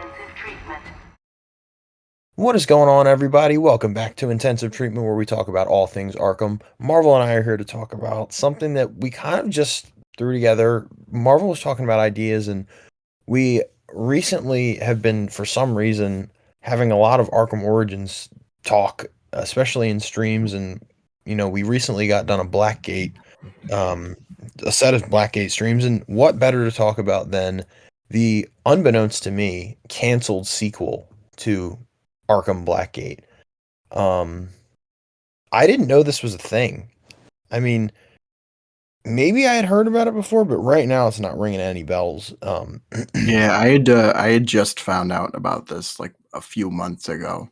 Intensive treatment. What is going on, everybody? Welcome back to Intensive Treatment, where we talk about all things Arkham. Marvel and I are here to talk about something that we kind of just threw together. Marvel was talking about ideas, and we recently have been, for some reason, having a lot of Arkham Origins talk, especially in streams. And, we recently got done um, a set of Blackgate streams. And what better to talk about than the, unbeknownst to me, canceled sequel to Arkham Blackgate. Um, I didn't know this was a thing. I mean, maybe I had heard about it before, but right now it's not ringing any bells. Yeah, I had just found out about this like a few months ago.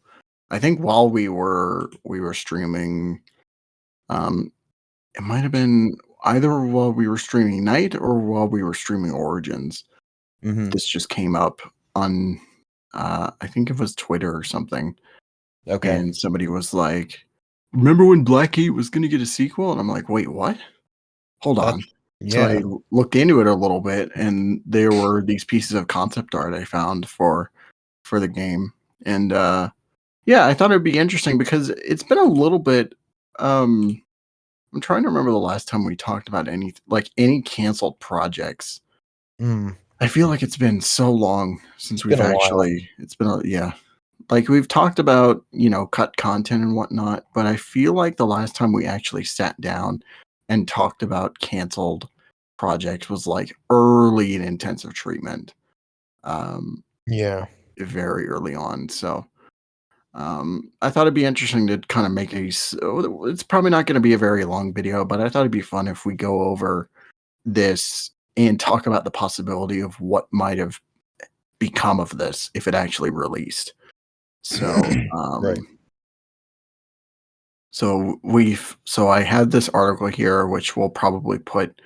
I think while we were streaming, um, it might have been either while we were streaming Night or while we were streaming Origins. hmm This just came up on, I think it was Twitter or something, Okay. and somebody was like, "Remember when Blackgate was going to get a sequel?" And I'm like, "Wait, what? Hold That's on." So I yeah. looked into it a little bit, and there were these pieces of concept art I found for the game. And yeah, I thought it'd be interesting because it's been a little bit. Um, I'm trying to remember the last time we talked about any canceled projects. Mm, I feel like it's been so long since it's been we've a while. actually. It's been yeah, like we've talked about cut content and whatnot, but I feel like the last time we actually sat down and talked about canceled projects was like early in intensive treatment. Um, Yeah. very early on. So I thought it'd be interesting to kind of make it's probably not going to be a very long video, but I thought it'd be fun if we go over this and talk about the possibility of what might have become of this if it actually released. So, Right. so I had this article here, which we'll probably put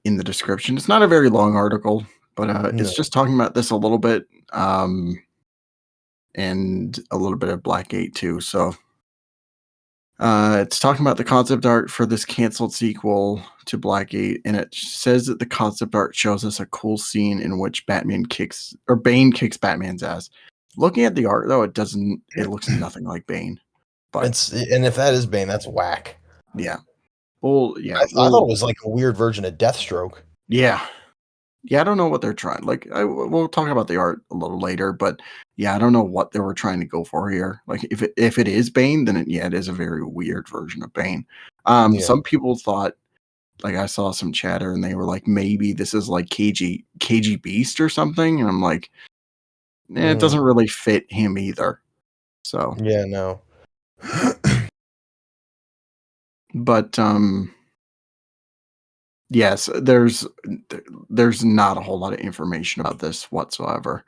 in the description. It's not a very long article, but it's No. just talking about this a little bit. And a little bit of Blackgate too. So it's talking about the concept art for this canceled sequel to Blackgate, and it says that the concept art shows us a cool scene in which Bane kicks Batman's ass. Looking at the art though, it doesn't. It looks nothing like Bane. But And if that is Bane, that's whack. yeah, well, yeah, I thought it was like a weird version of Deathstroke. yeah. Yeah, I don't know what they're trying. We'll talk about the art a little later, but yeah, I don't know what they were trying to go for here. Like, if it is Bane, then it is a very weird version of Bane. Yeah. Some people thought, like, I saw some chatter, and they were like, maybe this is like KG Beast or something, and I'm like, it Mm, doesn't really fit him either. So, yeah. No. but yes, there's not a whole lot of information about this whatsoever.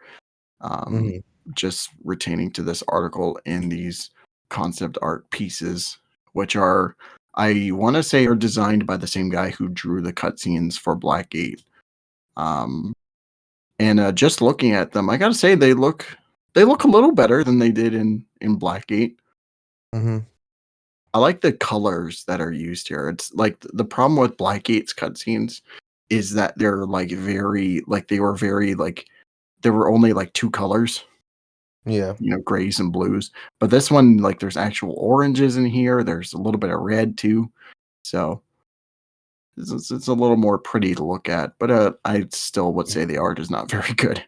um, hmm just retaining to this article in these concept art pieces, which are, I want to say, are designed by the same guy who drew the cutscenes for Blackgate. Um, and just looking at them, I gotta say they look a little better than they did in Blackgate. hmm I like the colors that are used here. It's like the problem with Blackgate's cutscenes is that they're like very like they were very like there were only like two colors, Yeah. grays and blues. But this one, like, there's actual oranges in here. There's a little bit of red too. So it's a little more pretty to look at. But I still would say the art is not very good.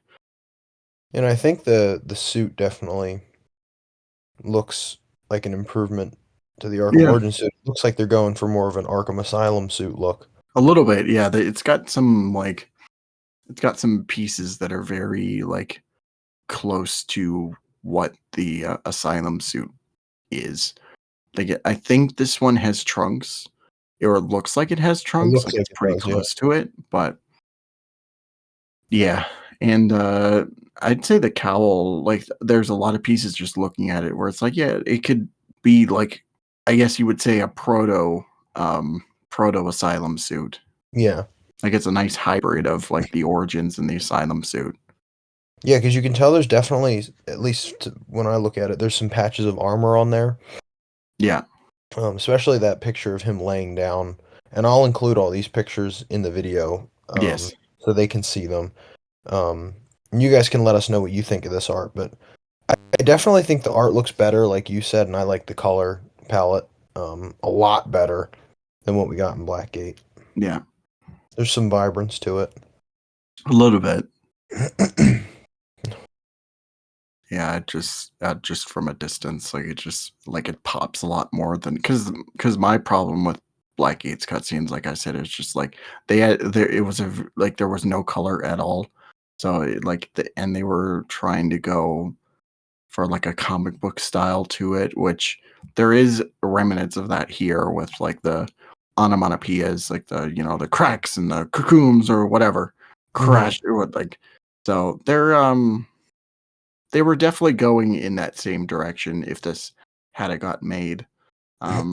And I think the suit definitely looks like an improvement to the Arkham Yeah, Origin suit. It looks like they're going for more of an Arkham Asylum suit look. a little bit. Yeah, it's got some pieces that are very like close to what the Asylum suit is. I think this one has trunks, or it looks like it has It trunks. looks Like like it's it pretty does, yeah. close to it, but yeah, and, I'd say the cowl, like, there's a lot of pieces just looking at it where it's like, yeah, it could be, like, I guess you would say a proto Asylum suit. Yeah. Like, it's a nice hybrid of, like, the Origins and the Asylum suit. Yeah, because you can tell there's definitely, at least when I look at it, there's some patches of armor on there. Yeah, Especially that picture of him laying down. And I'll include all these pictures in the video, yes. so they can see them. Um, You guys can let us know what you think of this art, but I definitely think the art looks better, like you said, and I like the color palette a lot better than what we got in Blackgate. Yeah, There's some vibrance to it. a little bit. Yeah, just from a distance, like it just like it pops a lot more than because my problem with Blackgate's cutscenes, like I said, is just like they had there it was like there was no color at all. So and they were trying to go for like a comic book style to it, which there is remnants of that here with like the onomatopoeias, like the cracks and the cocoons or whatever Hmm. crash or what like so they were definitely going in that same direction if this had it got made. I'm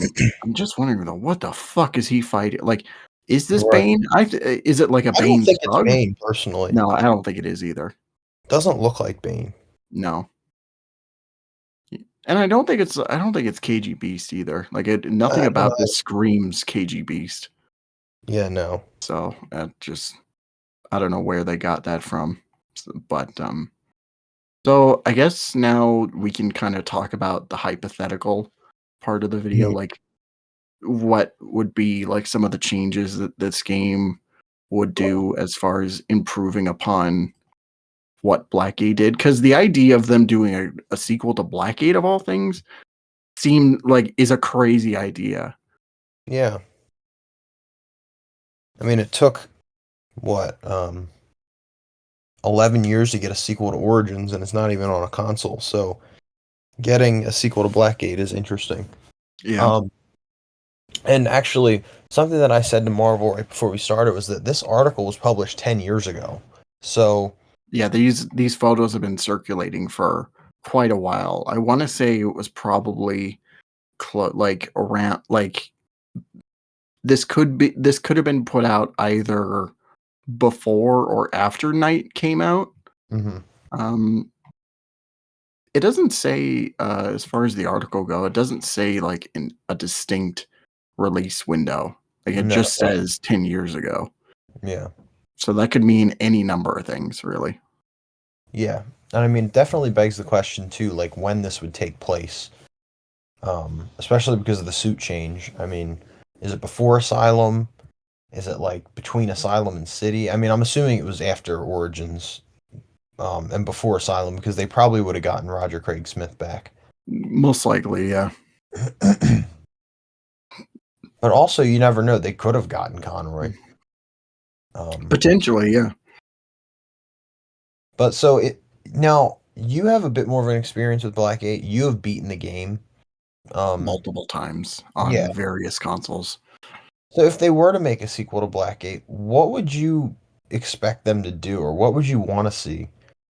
just wondering though, what the fuck is he fighting? Like, is this Right. Bane? Is it like a I don't Bane think it's thug? Bane personally. No, I don't think it is either. Doesn't look like Bane. No. And I don't think it's KG Beast either. Like nothing about No. this screams KG Beast. Yeah, no. So just I don't know where they got that from. So I guess now we can kind of talk about the hypothetical part of the video, Mhm. like what would be like some of the changes that this game would do as far as improving upon what Blackgate did. Because the idea of them doing a sequel to Blackgate of all things seemed like is a crazy idea. Yeah. I mean, it took what, 11 years to get a sequel to Origins, and it's not even on a console. So getting a sequel to Blackgate is interesting. Yeah. Um, and actually, something that I said to Marvel right before we started was that this article was published 10 years ago. So, Yeah, these photos have been circulating for quite a while. I want to say it was probably like around like this could have been put out either before or after Night came out. mhm. Um, it doesn't say as far as the article go, it doesn't say like in a distinct release window. Like it No, it just doesn't. says 10 years ago. Yeah. So that could mean any number of things, really. Yeah. And I mean, it definitely begs the question too, like when this would take place. Especially because of the suit change. I mean, is it before Asylum? Is it like between Asylum and City? I mean, I'm assuming it was after Origins, and before Asylum because they probably would have gotten Roger Craig Smith back. Most likely, yeah. But also, you never know. They could have gotten Conroy. Um, Potentially, yeah. but so it now you have a bit more of an experience with Black 8. You have beaten the game. Um, Multiple times yeah. on various consoles. So if they were to make a sequel to Blackgate, what would you expect them to do, or what would you want to see?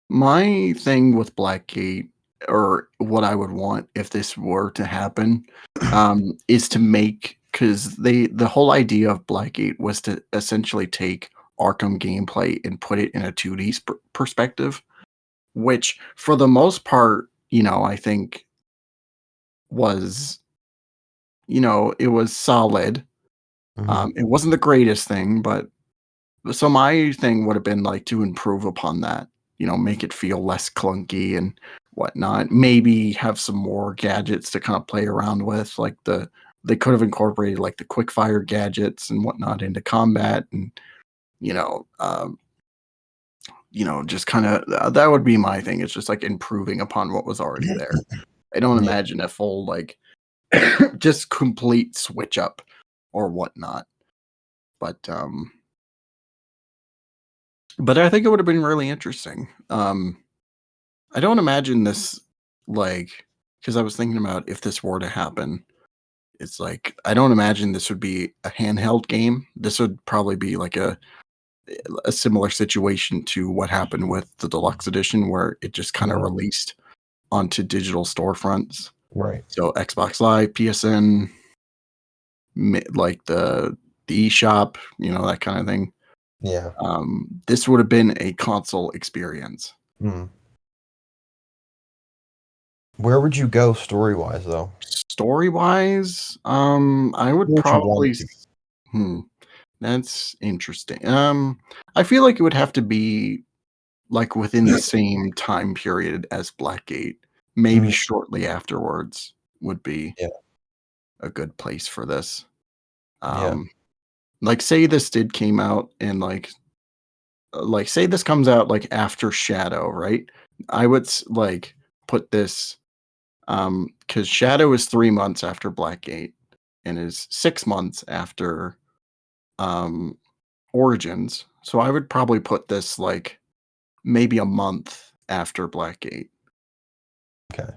My thing with Blackgate, or what I would want if this were to happen, is to make because the whole idea of Blackgate was to essentially take Arkham gameplay and put it in a 2D perspective, which for the most part, I think was it was solid. Hmm. It wasn't the greatest thing, but so my thing would have been like to improve upon that, make it feel less clunky and whatnot. Maybe have some more gadgets to kind of play around with, like they could have incorporated like the quick fire gadgets and whatnot into combat, and you know, um, just kind of that would be my thing. It's just like improving upon what was already there. I don't Yeah, imagine a full like just complete switch up or whatnot, but I think it would have been really interesting. I don't imagine this like because I was thinking about if this were to happen, it's like I don't imagine this would be a handheld game. This would probably be like a similar situation to what happened with the deluxe edition, where it just kind of yeah, released onto digital storefronts. right. So Xbox Live, PSN, like the eShop, that kind of thing. Yeah. This would have been a console experience. Hmm. Where would you go story-wise, though? Story wise, I would Where would you want probably it to hmm, that's interesting. I feel like it would have to be like within the same time period as Blackgate, maybe Mhm. shortly afterwards would be Yeah, a good place for this. yeah. Um, like say this did came out in like say this comes out like after Shadow, right? I would like put this because Shadow is 3 months after Blackgate and is 6 months after um Origins. So I would probably put this like maybe a month after Blackgate. Okay.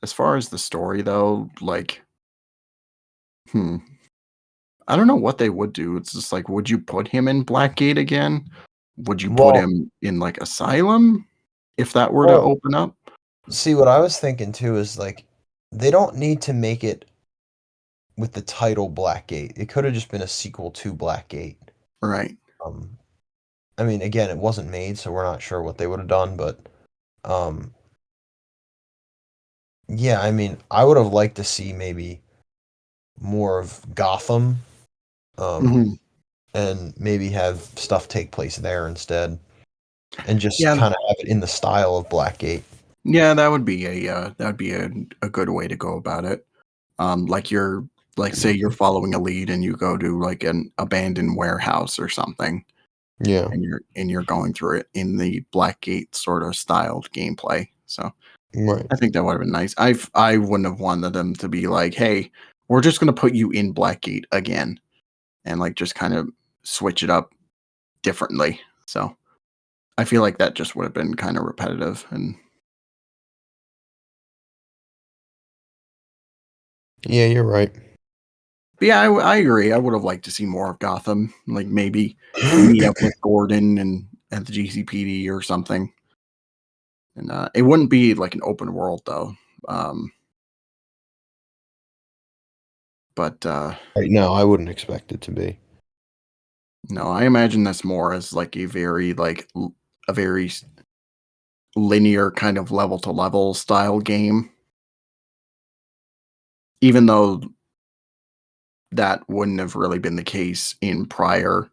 As far as the story though, like, hmm, I don't know what they would do. It's just like, would you put him in Blackgate again? Would you put Well him in like Asylum if that were to well, open up? see, what I was thinking too is, like, they don't need to make it with the title Blackgate. It could have just been a sequel to Blackgate. Right. Um, I mean, again, it wasn't made, so we're not sure what they would have done, but um, yeah, I mean, I would have liked to see maybe more of Gotham, um, Mhm. and maybe have stuff take place there instead, and just Yeah, kind of have it in the style of Blackgate. yeah, that would be a good way to go about it. Like you're like say you're following a lead and you go to like an abandoned warehouse or something, Yeah, and you're going through it in the Blackgate sort of styled gameplay. So right. I think that would have been nice. I wouldn't have wanted them to be like, hey, we're just gonna put you in Blackgate again and like just kind of switch it up differently. So I feel like that just would have been kind of repetitive. And Yeah, you're right. but yeah, I agree. I would have liked to see more of Gotham. Like maybe meet up with Gordon and at the GCPD or something. And it wouldn't be like an open world though. Um, but Right, no, I wouldn't expect it to be. no, I imagine this more as like a very a very linear kind of level to level style game. Even though that wouldn't have really been the case in prior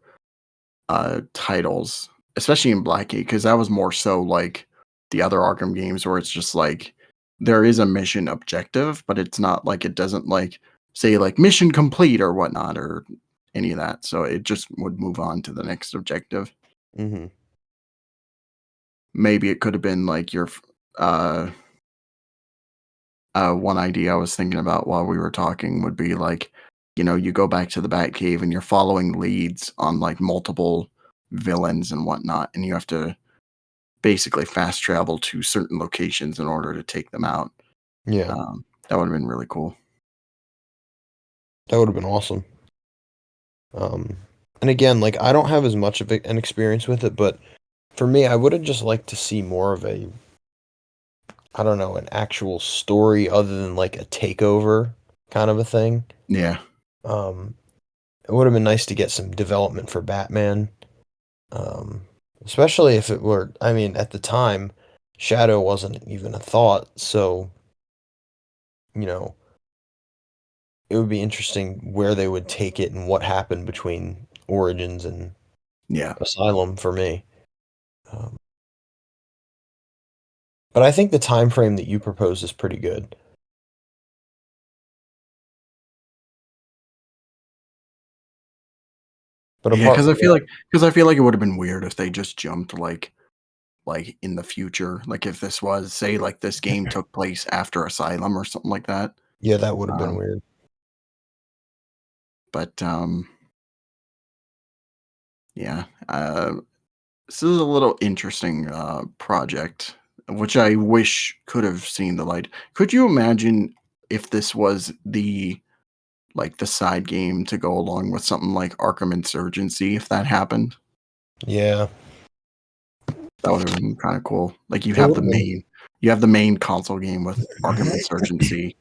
titles, especially in Blackgate, because that was more so like the other Arkham games where it's just like there is a mission objective, but it's not like it doesn't like say like mission complete or whatnot or any of that. So it just would move on to the next objective. Hmm. Maybe it could have been like your uh one idea I was thinking about while we were talking would be like, you go back to the Batcave and you're following leads on like multiple villains and whatnot, and you have to basically fast travel to certain locations in order to take them out. Yeah, That would have been really cool. that would have been awesome. Um, and again, like, I don't have as much of an experience with it, but for me, I would have just liked to see more of a, I don't know, an actual story other than like a takeover kind of a thing. Yeah, Um, it would have been nice to get some development for Batman. Um, especially if it were, I mean, at the time, Shadow wasn't even a thought, so, you know, it would be interesting where they would take it and what happened between Origins and yeah, Asylum for me. Um, but I think the time frame that you propose is pretty good. But yeah. apart from that, Because I feel like it would have been weird if they just jumped like in the future, like if this was say like this game took place after Asylum or something like that. yeah, that would have been Um, weird. but yeah, this is a little interesting project, which I wish could have seen the light. Could you imagine if this was the side game to go along with something like Arkham Insurgency? If that happened, Yeah, that would have been kind of cool. Like it would have been. you have the main console game with Arkham Insurgency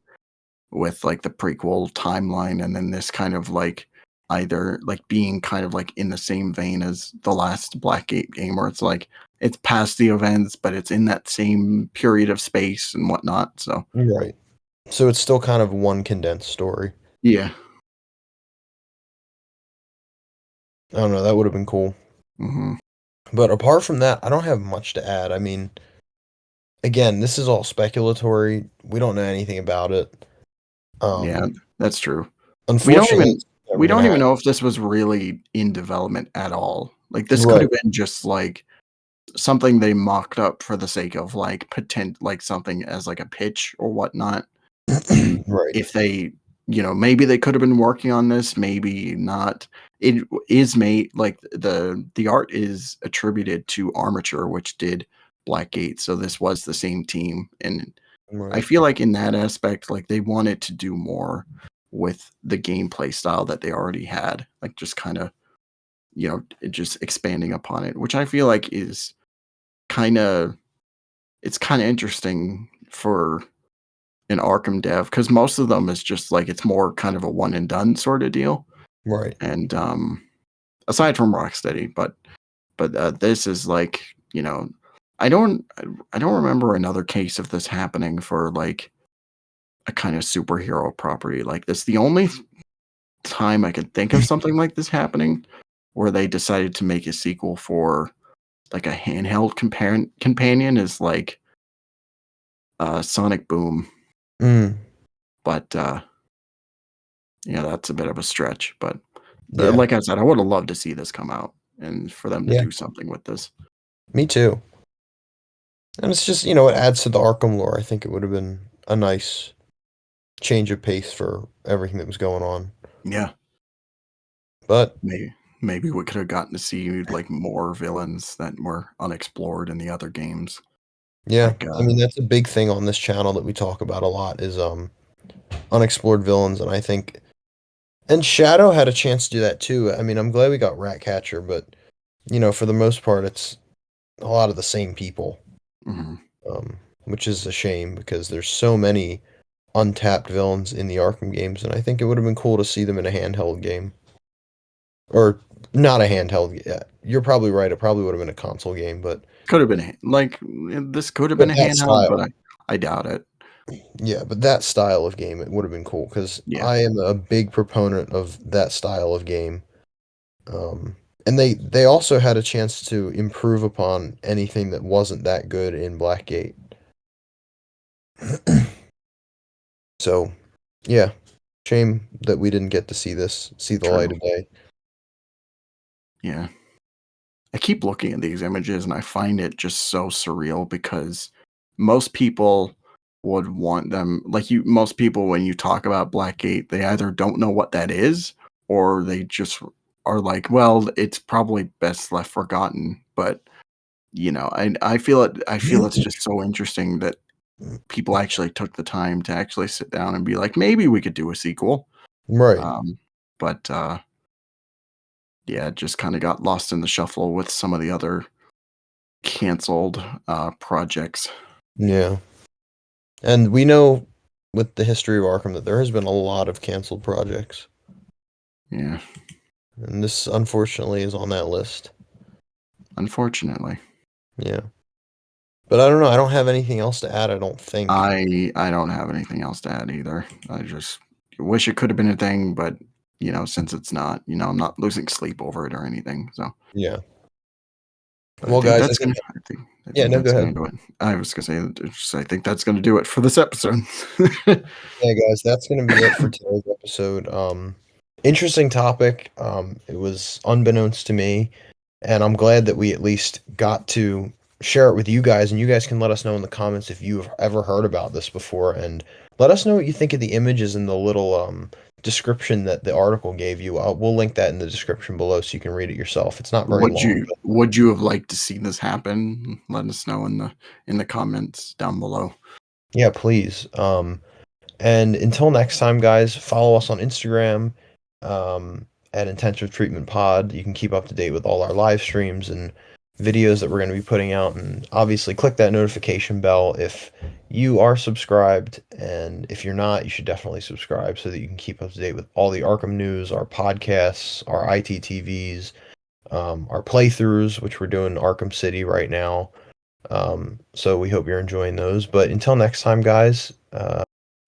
with like the prequel timeline, and then this kind of like either like being kind of like in the same vein as the last Blackgate game, where it's like it's past the events, but it's in that same period of space and whatnot. So Right. So it's still kind of one condensed story. yeah, I don't know, that would have been cool. Hmm. But apart from that, I don't have much to add. I mean, again, this is all speculatory. We don't know anything about it. Yeah, Um, that's true. We don't unfortunately, even it's never gonna happen. know if this was really in development at all. Like, this could Right. have been just, like, something they mocked up for the sake of, like, like, something as, like, a pitch or whatnot, and Right. if they maybe they could have been working on this, maybe not. It is made like, the art is attributed to Armature, which did Blackgate, so this was the same team, and I Right. feel like in that aspect, like, they wanted to do more with the gameplay style that they already had, like, just kinda, just expanding upon it, which I feel like is kinda it's kinda interesting for an Arkham dev, because most of them is just, like, it's more kind of a one and done sorta deal, Right. and, aside from Rocksteady, but this is like, I don't I don't remember another case of this happening for, like, a kinda superhero property like this. The only time I could think of something like this happening, where they decided to make a sequel for, like, a handheld companion is, like, Sonic Boom, Mm, but, yeah, that's a bit of a stretch, but, yeah. like I said, I woulda loved to see this come out and for them to Yeah. do something with this. Me too. And it's just, it adds to the Arkham lore. I think it would have been a nice change of pace for everything that was going on. Yeah, But maybe we could have gotten to see, like, more villains that were unexplored in the other games, yeah, like, I mean that's a big thing on this channel that we talk about a lot is unexplored villains, and I think and Shadow had a chance to do that too. I mean, I'm glad we got Ratcatcher, but for the most part it's a lot of the same people. mhm, Which is a shame because there's so many untapped villains in the Arkham games, and I think it would have been cool to see them in a handheld game. Or not a handheld. Yeah, you're probably right. It probably would have been a console game, could have been this could have but been a that handheld, but style, I doubt it. yeah, but that style of game, it would have been cool because Yeah, I am a big proponent of that style of game. Um, and they also had a chance to improve upon anything that wasn't that good in Blackgate. So, yeah, shame that we didn't get to see the light true. of day. Yeah. I keep looking at these images and I find it just so surreal because most people would want them like most people when you talk about Blackgate, they either don't know what that is or they just are like, well, it's probably best left forgotten. But I feel it's just so interesting that people actually took the time to actually sit down and be like, maybe we could do a sequel. Right. Um, but yeah, it just kind of got lost in the shuffle with some of the other canceled, projects. Yeah. And we know with the history of Arkham that there has been a lot of canceled projects. Yeah, And this unfortunately is on that list. unfortunately. Yeah. But I don't know. I don't have anything else to add, I don't think. I don't have anything else to add either. I just wish it could have been a thing, but, since it's not, I'm not losing sleep over it or anything, so Yeah. but Well, guys, I yeah, think no, go that's ahead. gonna do it. I was gonna say, I think that's gonna do it for this episode. Yeah, guys, that's gonna be it for today's episode. Interesting topic. It was unbeknownst to me, and I'm glad that we at least got to share it with you guys, and you guys can let us know in the comments if you've ever heard about this before, and let us know what you think of the images in the little description that the article gave you. We'll link that in the description below so you can read it yourself. It's not very long, but Would you have liked to see this happen? Let us know in the comments down below. yeah, please. And until next time, guys, follow us on Instagram um, at Intensive Treatment Pod. You can keep up to date with all our live streams and videos that we're going to be putting out. And obviously, click that notification bell if you are subscribed. And if you're not, you should definitely subscribe so that you can keep up to date with all the Arkham news, our podcasts, our ITTVs, our playthroughs, which we're doing Arkham City right now. So we hope you're enjoying those. But until next time, guys,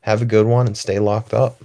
have a good one and stay locked up.